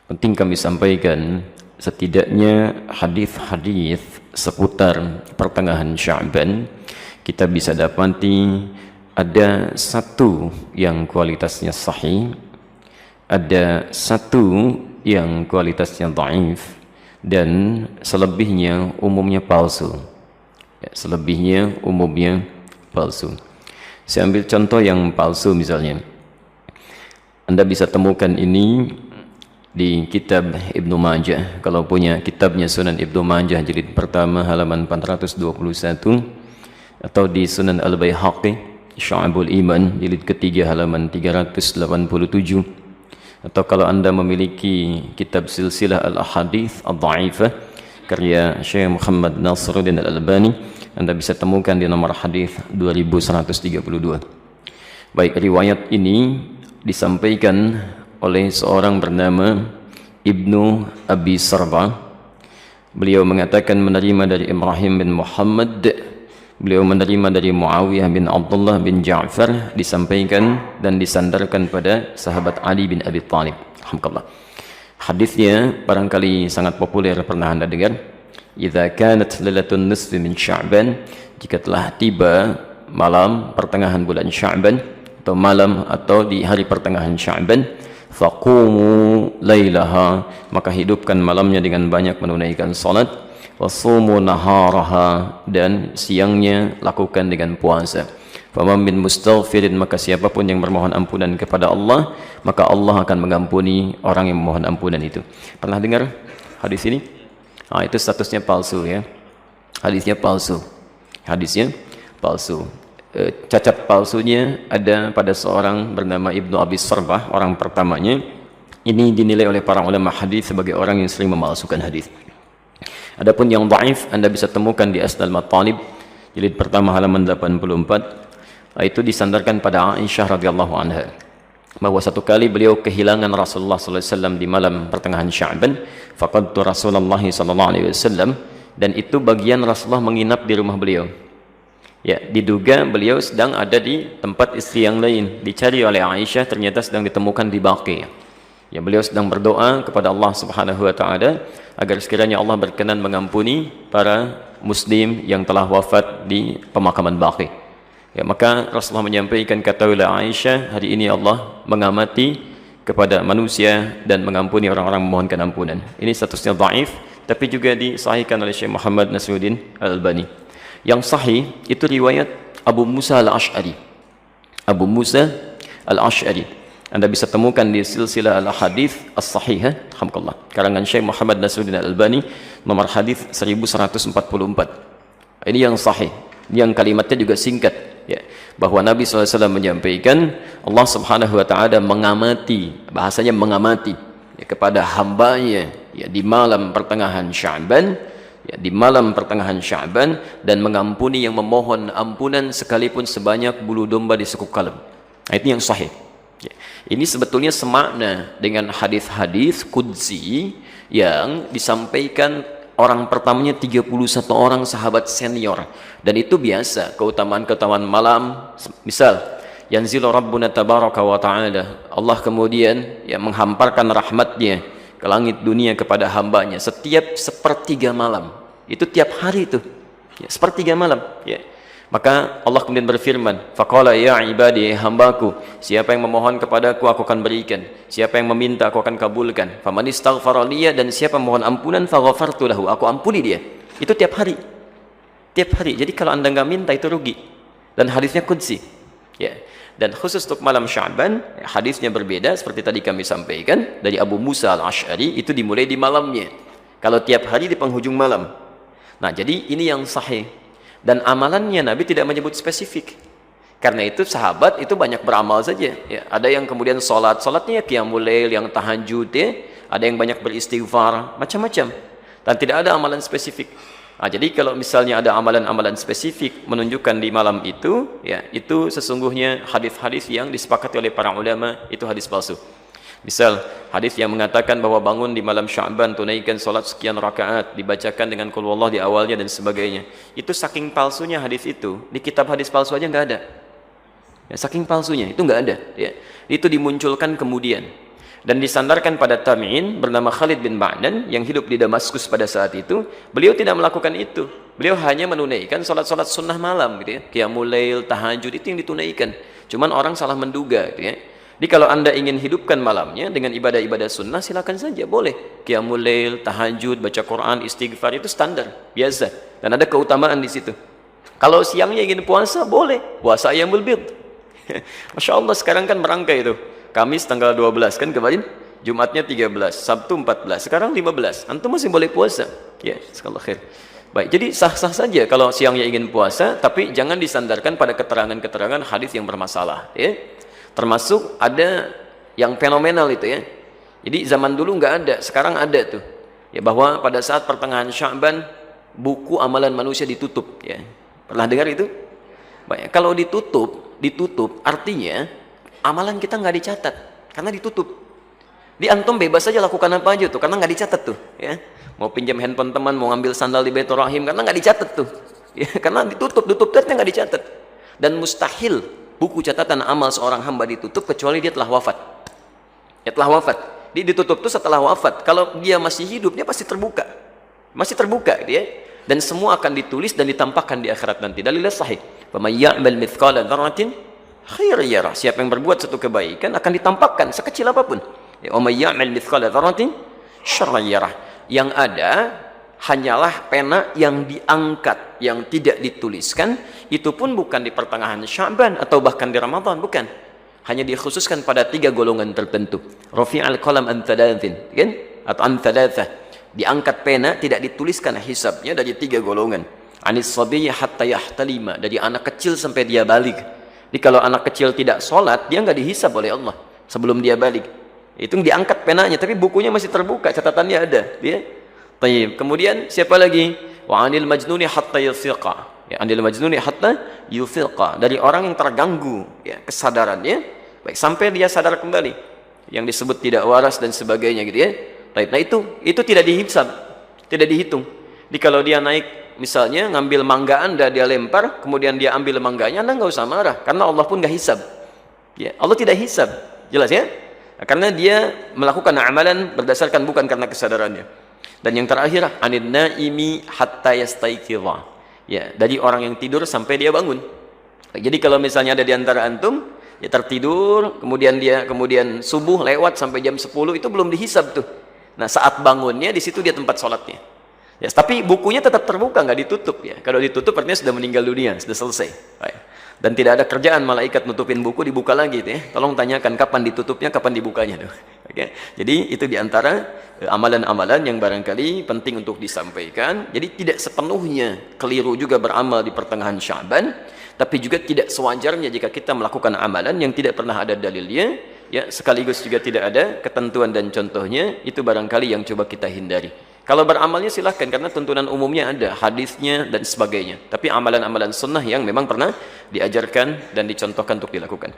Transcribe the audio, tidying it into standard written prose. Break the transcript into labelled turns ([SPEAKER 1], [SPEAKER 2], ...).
[SPEAKER 1] penting kami sampaikan setidaknya hadis-hadis seputar pertengahan Sya'ban kita bisa dapati ada satu yang kualitasnya sahih, ada satu yang kualitasnya dhaif, dan selebihnya umumnya palsu. Ya, selebihnya umumnya palsu. Saya ambil contoh yang palsu misalnya. Anda bisa temukan ini di kitab Ibnu Majah. Kalau punya kitabnya Sunan Ibnu Majah jilid pertama halaman 421, atau di Sunan Al-Baihaqi Syu'abul Iman jilid ketiga halaman 387, atau kalau Anda memiliki kitab Silsilah Al-Ahadits Ad-Dha'ifah karya Syekh Muhammad Nasiruddin Al-Albani, Anda bisa temukan di nomor hadis 2132. Baik, riwayat ini disampaikan oleh seorang bernama Ibnu Abi Sarba. Beliau mengatakan menerima dari Ibrahim bin Muhammad, beliau menerima dari Muawiyah bin Abdullah bin Ja'far, disampaikan dan disandarkan pada sahabat Ali bin Abi Thalib. Alhamdulillah. Hadisnya barangkali sangat populer, pernah Anda dengar. Idza kanat lailatun nisfi min Sya'ban, jika telah tiba malam pertengahan bulan Sya'ban, atau malam atau di hari pertengahan Sya'ban, faqumu lailaha, maka hidupkan malamnya dengan banyak menunaikan salat, wasumu naharaha, dan siangnya lakukan dengan puasa. Faman min mustaghfirin, maka siapapun yang bermohon ampunan kepada Allah, maka Allah akan mengampuni orang yang memohon ampunan itu. Pernah dengar hadis ini? Itu statusnya palsu ya. Hadisnya palsu. Hadisnya palsu. Cacat palsunya ada pada seorang bernama Ibnu Abi Sarbah, orang pertamanya. Ini dinilai oleh para ulama hadis sebagai orang yang sering memalsukan hadis. Adapun yang dhaif Anda bisa temukan di Asnal Matalib jilid pertama halaman 84. Itu disandarkan pada Aisyah radhiyallahu anha bahwa satu kali beliau kehilangan Rasulullah sallallahu alaihi wasallam di malam pertengahan Sya'ban. Faqadtu Rasulullah sallallahu alaihi wasallam, dan itu bagian Rasulullah menginap di rumah beliau. Ya, diduga beliau sedang ada di tempat istri yang lain. Dicari oleh Aisyah, ternyata sedang ditemukan di Baqi'. Ya, beliau sedang berdoa kepada Allah Subhanahu wa taala agar sekiranya Allah berkenan mengampuni para muslim yang telah wafat di pemakaman Baqi'. Ya, maka Rasulullah menyampaikan, katakanlah Aisyah, hari ini Allah mengamati kepada manusia dan mengampuni orang-orang memohonkan ampunan. Ini statusnya dhaif, tapi juga disahihkan oleh Syekh Muhammad Nasiruddin Al-Albani. Yang sahih itu riwayat Abu Musa Al-Ash'ari. Abu Musa Al-Ash'ari Anda bisa temukan di Silsilah Al-Hadits As-Sahihah, alhamdulillah, karangan Syekh Muhammad Nasiruddin Al-Albani, nomor hadis 1144. Ini yang sahih, yang kalimatnya juga singkat ya, bahwa Nabi SAW menyampaikan Allah Subhanahu wa taala mengamati, bahasanya mengamati ya, kepada hambanya ya, di malam pertengahan Sya'ban ya, di malam pertengahan Sya'ban, dan mengampuni yang memohon ampunan sekalipun sebanyak bulu domba di sekuk kalem. Itu yang sahih ya. Ini sebetulnya semakna dengan hadis-hadis qudsi yang disampaikan orang pertamanya 31 orang sahabat senior, dan itu biasa keutamaan-keutamaan malam. Misal yanzilu rabbuna tabaraka wa ta'ala, Allah kemudian ya menghamparkan rahmatnya ke langit dunia kepada hambanya setiap sepertiga malam. Itu tiap hari itu ya, sepertiga malam ya. Maka Allah kemudian berfirman, faqala ya ibadi, hambaku, siapa yang memohon kepadaku aku akan berikan, siapa yang meminta aku akan kabulkan, faman istaghfara liya, dan siapa mohon ampunan faghafartu lahu, aku ampuni dia. Itu tiap hari, tiap hari. Jadi kalau Anda nggak minta itu rugi, dan hadisnya qudsi ya. Dan khusus untuk malam Sya'ban hadisnya berbeda, seperti tadi kami sampaikan dari Abu Musa Al-Ash'ari, itu dimulai di malamnya. Kalau tiap hari di penghujung malam. Nah, jadi ini yang sahih. Dan amalannya Nabi tidak menyebut spesifik. Karena itu sahabat itu banyak beramal saja ya. Ada yang kemudian salatnya qiyamul lail, yang tahajud ya. Ada yang banyak beristighfar, macam-macam. Dan tidak ada amalan spesifik. Nah, jadi kalau misalnya ada amalan-amalan spesifik menunjukkan di malam itu ya, itu sesungguhnya hadis-hadis yang disepakati oleh para ulama itu hadis palsu. Misal hadis yang mengatakan bahwa bangun di malam Sya'ban, tunaikan salat sekian rakaat, dibacakan dengan qul huwallah di awalnya dan sebagainya. Itu saking palsunya hadis itu, di kitab hadis palsu aja nggak ada. Ya, saking palsunya itu nggak ada. Ya. Itu dimunculkan kemudian. dan disandarkan pada tabi'in bernama Khalid bin Ma'dan yang hidup di Damaskus pada saat itu. Beliau tidak melakukan itu. Beliau hanya menunaikan salat-salat sunnah malam gitu ya. Qiyamul lail, tahajud itu yang ditunaikan. Cuman orang salah menduga gitu ya. Jadi kalau Anda ingin hidupkan malamnya dengan ibadah-ibadah sunnah, silakan saja, boleh. Qiyamul lail, tahajud, baca Quran, istighfar itu standar, biasa. Dan ada keutamaan di situ. Kalau siangnya ingin puasa, boleh. Puasa ayyamul bid. Masya Allah, sekarang kan merangkai itu. Kamis tanggal 12 kan kemarin, Jumatnya 13, Sabtu 14, sekarang 15. Antum masih boleh puasa. Ya, sekali khair. Baik, jadi sah-sah saja kalau siangnya ingin puasa, tapi jangan disandarkan pada keterangan-keterangan hadis yang bermasalah, ya. Termasuk ada yang fenomenal itu ya. Jadi zaman dulu nggak ada, sekarang ada tuh. Ya, bahwa pada saat pertengahan Sya'ban buku amalan manusia ditutup, ya. Pernah dengar itu? Baik, kalau ditutup artinya amalan kita nggak dicatat karena ditutup. Di antum bebas saja lakukan apa aja tuh karena nggak dicatat tuh, ya. Mau pinjam handphone teman, mau ngambil sandal di Baitur Rahim karena nggak dicatat tuh, ya, karena tutupnya nggak dicatat. Dan mustahil buku catatan amal seorang hamba ditutup kecuali dia telah wafat. Ya, telah wafat. Ditutup tuh setelah wafat. Kalau dia masih hidup, dia pasti terbuka, dia. Dan semua akan ditulis dan ditampakkan di akhirat nanti. Dalilnya sahih. Faman ya'mal mithqala dzarratin khairan yarah. Siapa yang berbuat satu kebaikan akan ditampakkan sekecil apapun. Wa may ya'mal mithqala dzarratin syarran yarah. Yang ada hanyalah pena yang diangkat, yang tidak dituliskan. Itu pun bukan di pertengahan Sya'ban atau bahkan di Ramadan, bukan. Hanya dikhususkan pada 3 golongan tertentu. Rafi'al qalam an thalathin, kan? Atau an thalathah. Diangkat pena, tidak dituliskan hisabnya dari 3 golongan. Anis sabiyyi hatta yahtalima, dari anak kecil sampai dia balik. Jadi kalau anak kecil tidak sholat, dia nggak dihisab oleh Allah sebelum dia balik. Itu diangkat penanya, tapi bukunya masih terbuka, catatannya ada. Dia. Tayyib. Kemudian siapa lagi? Wa anil majnuni hatta yufiqa. Ya, anil majnuni hatta yufiqa, dari orang yang terganggu ya kesadarannya, baik sampai dia sadar kembali. Yang disebut tidak waras dan sebagainya gitu ya. Nah itu tidak dihisab, tidak dihitung. Jadi kalau dia naik misalnya ngambil mangga Anda, dia lempar, kemudian dia ambil mangganya, Anda nggak usah marah, karena Allah pun nggak hisab. Ya, Allah tidak hisab, jelas ya? Karena dia melakukan amalan berdasarkan bukan karena kesadarannya. Dan yang terakhir, anin naimi hatta yastaiqidha. Ya, dari orang yang tidur sampai dia bangun. Jadi kalau misalnya ada di antara antum, ya tertidur, kemudian subuh lewat sampai jam 10 itu belum dihisab tuh. Nah, saat bangunnya di situ dia tempat sholatnya. Ya, tapi bukunya tetap terbuka, nggak ditutup ya. Kalau ditutup artinya sudah meninggal dunia, sudah selesai. Baik. Dan tidak ada kerjaan malaikat nutupin buku, dibuka lagi tuh ya. Tolong tanyakan kapan ditutupnya, kapan dibukanya tuh. Oke. Jadi itu diantara amalan-amalan yang barangkali penting untuk disampaikan. Jadi tidak sepenuhnya keliru juga beramal di pertengahan Sya'ban, tapi juga tidak sewajarnya jika kita melakukan amalan yang tidak pernah ada dalilnya, ya, sekaligus juga tidak ada ketentuan dan contohnya. Itu barangkali yang coba kita hindari. Kalau beramalnya silahkan, karena tuntunan umumnya ada, hadisnya dan sebagainya. Tapi amalan-amalan sunnah yang memang pernah diajarkan dan dicontohkan untuk dilakukan.